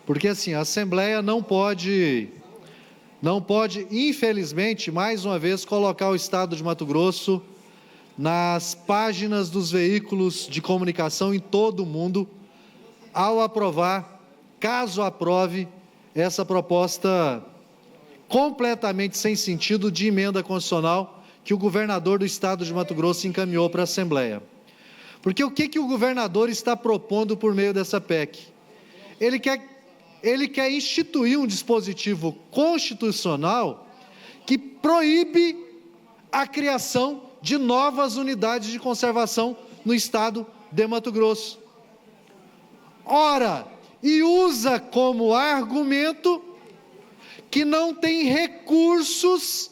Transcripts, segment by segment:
Porque assim, a Assembleia não pode, infelizmente, mais uma vez, colocar o Estado de Mato Grosso nas páginas dos veículos de comunicação em todo o mundo, ao aprovar, caso aprove, essa proposta completamente sem sentido de emenda constitucional que o governador do Estado de Mato Grosso encaminhou para a Assembleia. Porque o que o governador está propondo por meio dessa PEC? Ele quer instituir um dispositivo constitucional que proíbe a criação de novas unidades de conservação no Estado de Mato Grosso. Ora, e usa como argumento que não tem recursos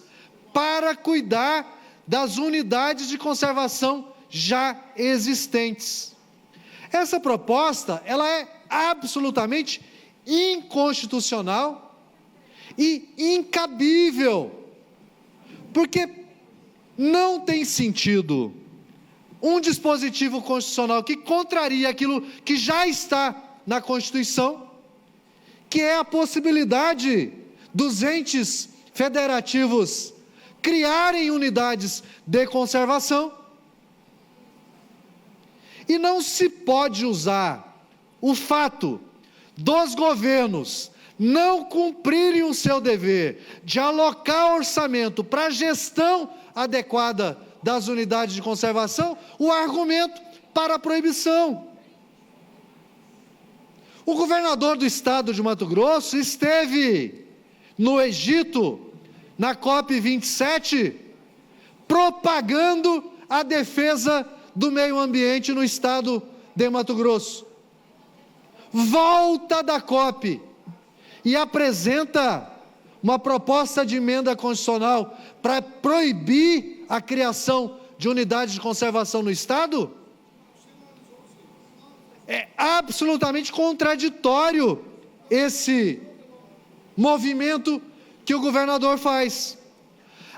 para cuidar das unidades de conservação já existentes. Essa proposta, ela é absolutamente inconstitucional e incabível, porque não tem sentido um dispositivo constitucional que contraria aquilo que já está na Constituição, que é a possibilidade dos entes federativos criarem unidades de conservação, e não se pode usar o fato dos governos não cumprirem o seu dever de alocar orçamento para a gestão adequada das unidades de conservação, o argumento para a proibição. O governador do Estado de Mato Grosso esteve no Egito, na COP27, propagando a defesa do meio ambiente no Estado de Mato Grosso. Volta da COP e apresenta uma proposta de emenda constitucional para proibir a criação de unidades de conservação no Estado? É absolutamente contraditório esse movimento que o governador faz.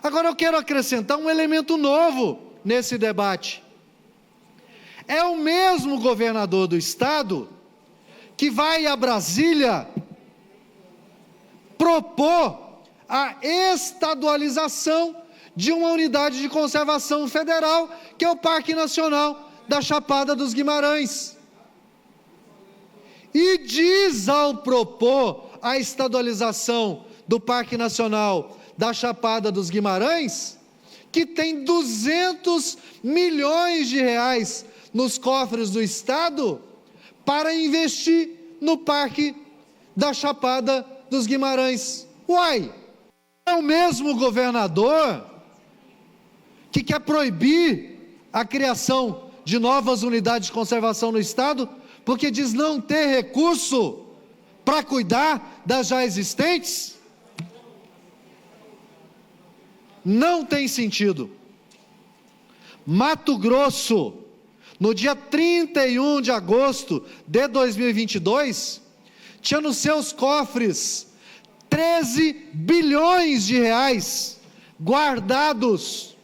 Agora eu quero acrescentar um elemento novo nesse debate. É o mesmo governador do Estado que vai a Brasília propor a estadualização de uma unidade de conservação federal, que é o Parque Nacional da Chapada dos Guimarães. E diz, ao propor a estadualização do Parque Nacional da Chapada dos Guimarães, que tem 200 milhões de reais nos cofres do Estado para investir no Parque da Chapada dos Guimarães. Uai, é o mesmo governador que quer proibir a criação de novas unidades de conservação no Estado, porque diz não ter recurso para cuidar das já existentes? Não tem sentido. Mato Grosso, no dia 31 de agosto de 2022, tinha nos seus cofres 13 bilhões de reais guardados,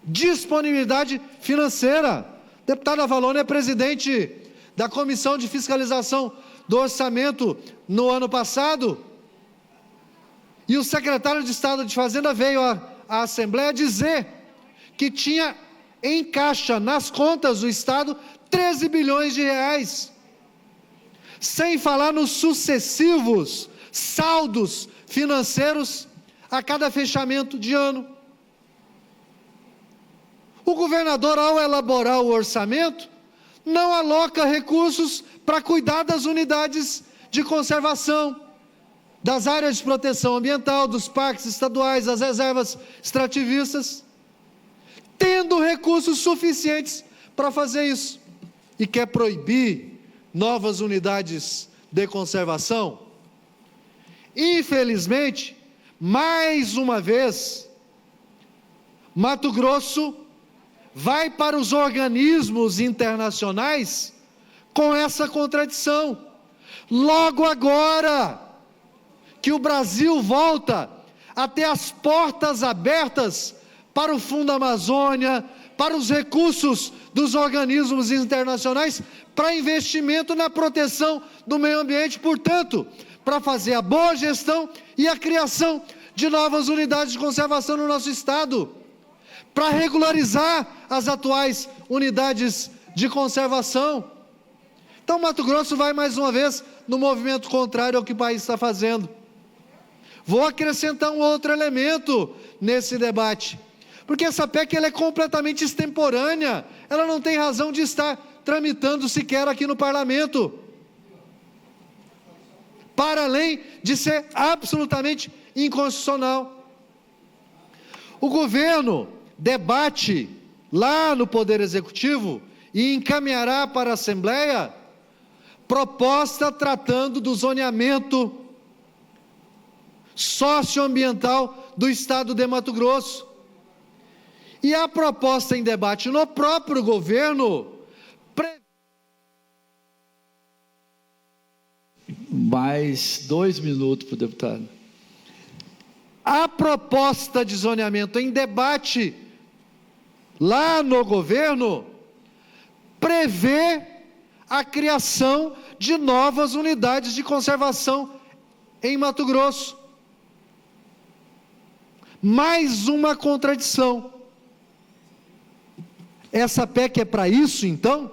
disponibilidade financeira. O deputado Avalone é presidente da Comissão de Fiscalização do Orçamento no ano passado, e o secretário de Estado de Fazenda veio à Assembleia dizer que tinha em caixa, nas contas do Estado, 13 bilhões de reais, sem falar nos sucessivos saldos financeiros a cada fechamento de ano. O governador, ao elaborar o orçamento, não aloca recursos para cuidar das unidades de conservação, das áreas de proteção ambiental, dos parques estaduais, das reservas extrativistas, tendo recursos suficientes para fazer isso, e quer proibir novas unidades de conservação. Infelizmente, mais uma vez, Mato Grosso vai para os organismos internacionais com essa contradição. Logo agora que o Brasil volta a ter as portas abertas para o Fundo Amazônia, para os recursos dos organismos internacionais para investimento na proteção do meio ambiente, portanto, para fazer a boa gestão e a criação de novas unidades de conservação no nosso estado, para regularizar as atuais unidades de conservação. Então, Mato Grosso vai mais uma vez no movimento contrário ao que o país está fazendo. Vou acrescentar um outro elemento nesse debate, porque essa PEC ela é completamente extemporânea, ela não tem razão de estar tramitando sequer aqui no parlamento, para além de ser absolutamente inconstitucional. O governo debate lá no Poder Executivo e encaminhará para a Assembleia proposta tratando do zoneamento socioambiental do estado de Mato Grosso. E a proposta em debate no próprio governo Mais 2 minutos para o deputado. A proposta de zoneamento em debate lá no governo prevê a criação de novas unidades de conservação em Mato Grosso. Mais uma contradição. Essa PEC é para isso, então?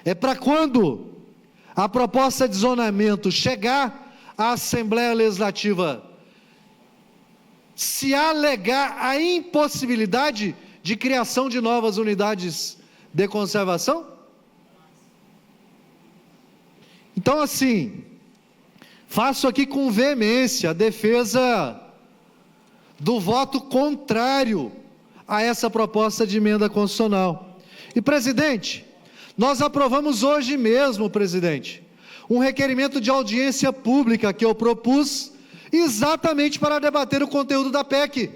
É para quando a proposta de zoneamento chegar à Assembleia Legislativa, se alegar a impossibilidade de criação de novas unidades de conservação? Então, assim, faço aqui com veemência a defesa do voto contrário a essa proposta de emenda constitucional. E, presidente, nós aprovamos hoje mesmo, presidente, um requerimento de audiência pública que eu propus exatamente para debater o conteúdo da PEC,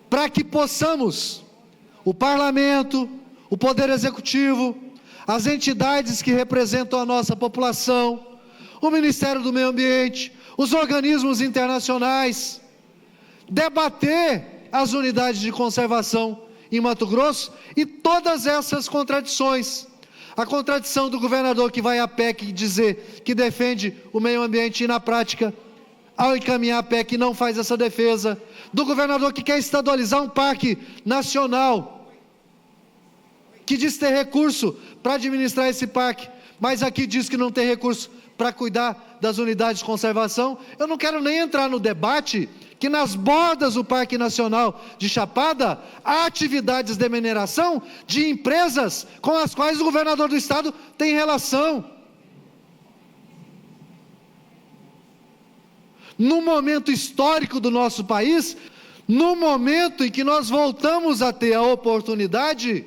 para que possamos, o Parlamento, o Poder Executivo, as entidades que representam a nossa população, o Ministério do Meio Ambiente, os organismos internacionais, debater as unidades de conservação em Mato Grosso e todas essas contradições. A contradição do governador que vai à PEC dizer que defende o meio ambiente e na prática, ao encaminhar a PEC, não faz essa defesa. Do governador que quer estadualizar um parque nacional, que diz ter recurso para administrar esse parque, mas aqui diz que não tem recurso para cuidar das unidades de conservação. Eu não quero nem entrar no debate que nas bordas do Parque Nacional de Chapada há atividades de mineração de empresas com as quais o governador do estado tem relação. No momento histórico do nosso país, no momento em que nós voltamos a ter a oportunidade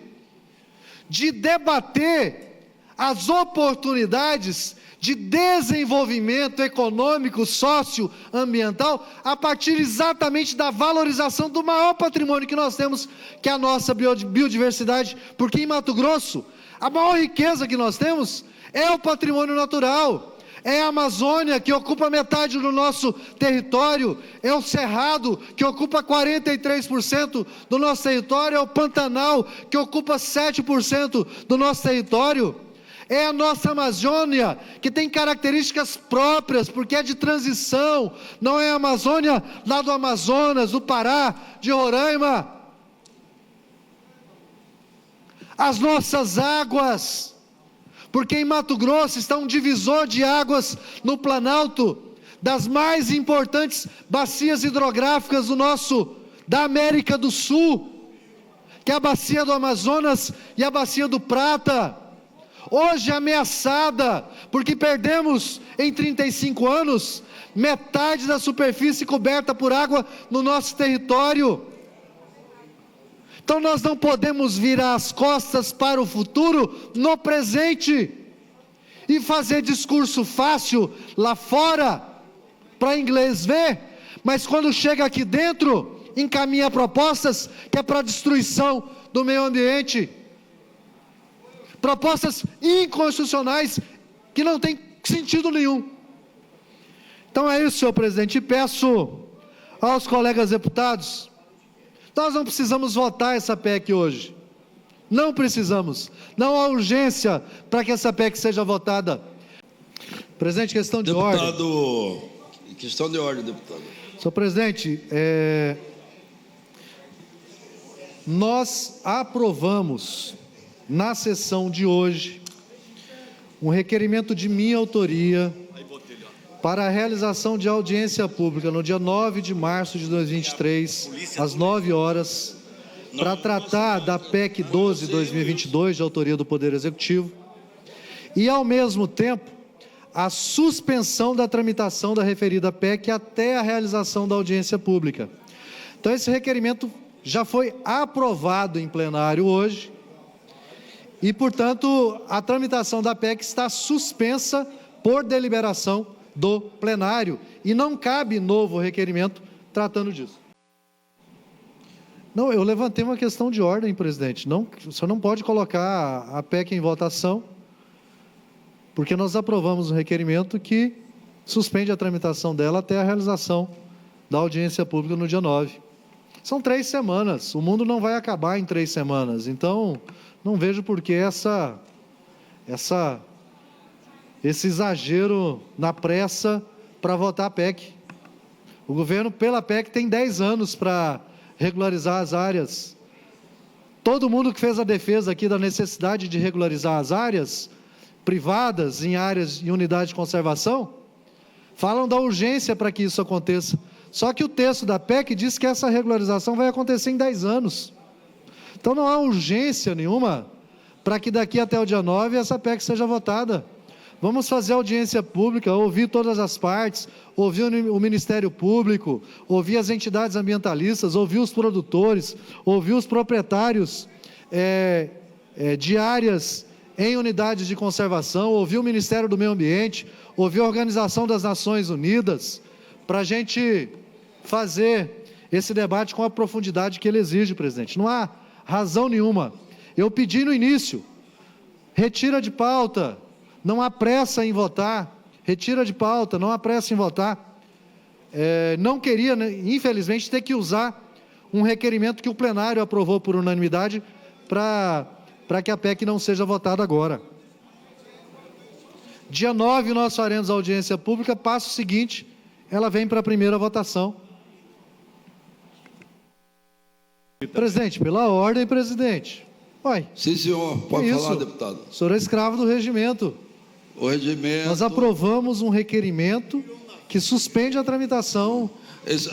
de debater as oportunidades de desenvolvimento econômico, socioambiental, a partir exatamente da valorização do maior patrimônio que nós temos, que é a nossa biodiversidade, porque em Mato Grosso, a maior riqueza que nós temos é o patrimônio natural, é a Amazônia, que ocupa metade do nosso território, é o Cerrado, que ocupa 43% do nosso território, é o Pantanal, que ocupa 7% do nosso território, é a nossa Amazônia, que tem características próprias, porque é de transição, não é a Amazônia lá do Amazonas, do Pará, de Roraima. As nossas águas, porque em Mato Grosso está um divisor de águas no Planalto, das mais importantes bacias hidrográficas da América do Sul, que é a bacia do Amazonas e a bacia do Prata, hoje ameaçada, porque perdemos em 35 anos, metade da superfície coberta por água no nosso território. Então nós não podemos virar as costas para o futuro no presente, e fazer discurso fácil lá fora, para inglês ver, mas quando chega aqui dentro, encaminha propostas que é para destruição do meio ambiente, propostas inconstitucionais que não tem sentido nenhum. Então é isso, senhor presidente, e peço aos colegas deputados, Nós não precisamos votar essa PEC hoje. Não precisamos. Não há urgência para que essa PEC seja votada. Presidente, questão de ordem. Questão de ordem, deputado. Senhor presidente, nós aprovamos na sessão de hoje um requerimento de minha autoria para a realização de audiência pública no dia 9 de março de 2023, às 9 horas, para tratar da PEC 12/2022, de autoria do Poder Executivo, e, ao mesmo tempo, a suspensão da tramitação da referida PEC até a realização da audiência pública. Então, esse requerimento já foi aprovado em plenário hoje e, portanto, a tramitação da PEC está suspensa por deliberação do plenário e não cabe novo requerimento tratando disso. Não, eu levantei uma questão de ordem, presidente. Não, o senhor não pode colocar a PEC em votação, porque nós aprovamos um requerimento que suspende a tramitação dela até a realização da audiência pública no dia 9. São 3 semanas, o mundo não vai acabar em 3 semanas, então não vejo por que esse exagero na pressa para votar a PEC. O governo, pela PEC, tem 10 anos para regularizar as áreas. Todo mundo que fez a defesa aqui da necessidade de regularizar as áreas privadas em áreas e unidades de conservação, falam da urgência para que isso aconteça. Só que o texto da PEC diz que essa regularização vai acontecer em 10 anos. Então não há urgência nenhuma para que daqui até o dia 9 essa PEC seja votada. Vamos fazer audiência pública, ouvir todas as partes, ouvir o Ministério Público, ouvir as entidades ambientalistas, ouvir os produtores, ouvir os proprietários de áreas em unidades de conservação, ouvir o Ministério do Meio Ambiente, ouvir a Organização das Nações Unidas, para a gente fazer esse debate com a profundidade que ele exige, presidente. Não há razão nenhuma. Eu pedi no início, retira de pauta, não há pressa em votar, retira de pauta, não há pressa em votar. Não queria, né, infelizmente, ter que usar um requerimento que o plenário aprovou por unanimidade para que a PEC não seja votada agora. Dia 9 nós faremos a audiência pública, passo seguinte, ela vem para a primeira votação. Presidente, pela ordem, presidente. Uai, sim, senhor. Pode falar, isso? deputado. O senhor é escravo do regimento. O regimento... Nós aprovamos um requerimento que suspende a tramitação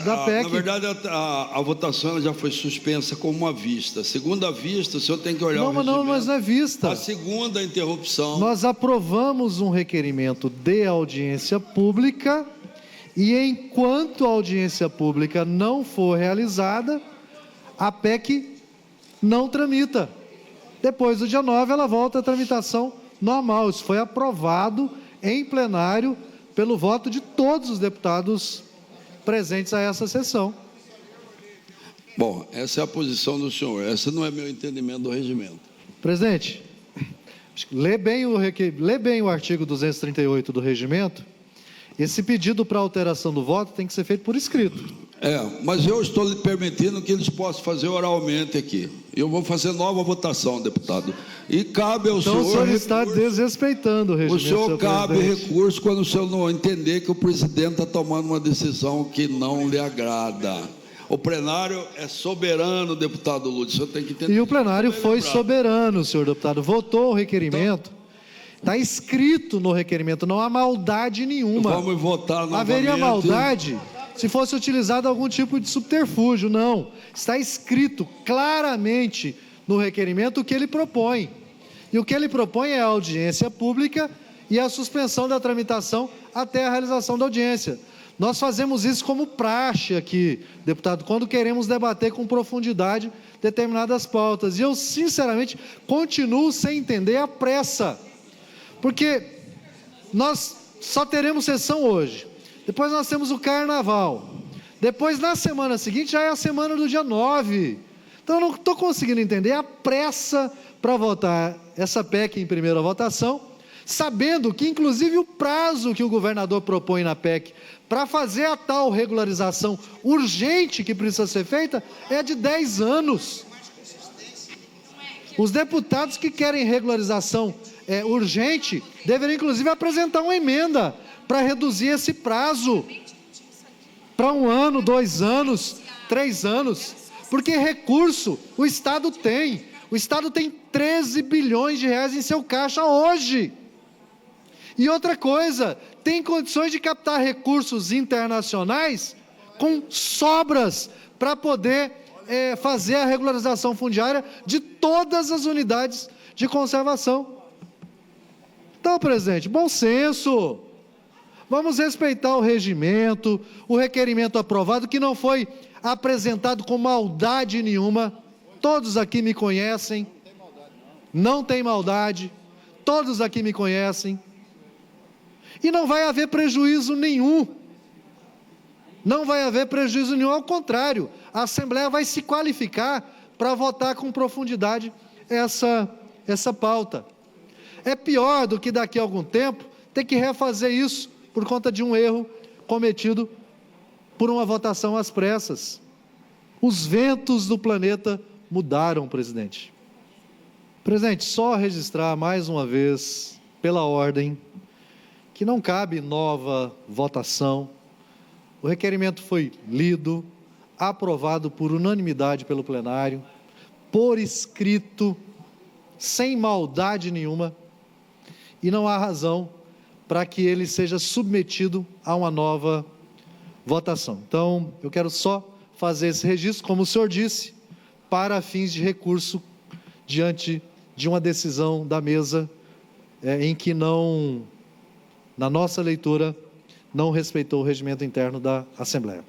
da PEC. Na verdade, a votação já foi suspensa com uma vista. Segunda vista, o senhor tem que olhar o regimento. Não, mas não é vista. A segunda interrupção... Nós aprovamos um requerimento de audiência pública e, enquanto a audiência pública não for realizada, a PEC não tramita. Depois do dia 9, ela volta à tramitação normal. Isso foi aprovado em plenário pelo voto de todos os deputados presentes a essa sessão. Bom, essa é a posição do senhor. Esse não é meu entendimento do regimento. Presidente, lê bem o artigo 238 do regimento. Esse pedido para alteração do voto tem que ser feito por escrito. Mas eu estou lhe permitindo que eles possam fazer oralmente aqui. Eu vou fazer nova votação, deputado. E cabe ao senhor... Então o senhor está desrespeitando o regimento. O senhor cabe recurso quando o senhor não entender que o presidente está tomando uma decisão que não lhe agrada. O plenário é soberano, deputado Lúcio. O senhor tem que entender. E o plenário foi soberano, senhor deputado. Votou o requerimento. Está escrito no requerimento, não há maldade nenhuma. Vamos votar novamente. Haveria maldade se fosse utilizado algum tipo de subterfúgio. Não. Está escrito claramente no requerimento o que ele propõe. E o que ele propõe é a audiência pública e a suspensão da tramitação até a realização da audiência. Nós fazemos isso como praxe aqui, deputado, quando queremos debater com profundidade determinadas pautas. E eu, sinceramente, continuo sem entender a pressa. Porque nós só teremos sessão hoje. Depois nós temos o carnaval. Depois, na semana seguinte, já é a semana do dia 9. Então, eu não estou conseguindo entender a pressa para votar essa PEC em primeira votação, sabendo que, inclusive, o prazo que o governador propõe na PEC para fazer a tal regularização urgente que precisa ser feita é de 10 anos. Os deputados que querem regularização urgente deveriam, inclusive, apresentar uma emenda para reduzir esse prazo para 1 ano, 2 anos, 3 anos, porque recurso o Estado tem. O Estado tem 13 bilhões de reais em seu caixa hoje. E outra coisa, tem condições de captar recursos internacionais com sobras para poder fazer a regularização fundiária de todas as unidades de conservação. Então, presidente, bom senso. Vamos respeitar o regimento, o requerimento aprovado, que não foi apresentado com maldade nenhuma. Todos aqui me conhecem. Não tem maldade. Todos aqui me conhecem. E não vai haver prejuízo nenhum. Não vai haver prejuízo nenhum, ao contrário. A Assembleia vai se qualificar para votar com profundidade essa pauta. É pior do que daqui a algum tempo ter que refazer isso por conta de um erro cometido por uma votação às pressas. Os ventos do planeta mudaram, presidente. Presidente, só registrar mais uma vez, pela ordem, que não cabe nova votação. O requerimento foi lido, aprovado por unanimidade pelo plenário, por escrito, sem maldade nenhuma, e não há razão para que ele seja submetido a uma nova votação. Então, eu quero só fazer esse registro, como o senhor disse, para fins de recurso diante de uma decisão da mesa em que não, na nossa leitura, não respeitou o regimento interno da Assembleia.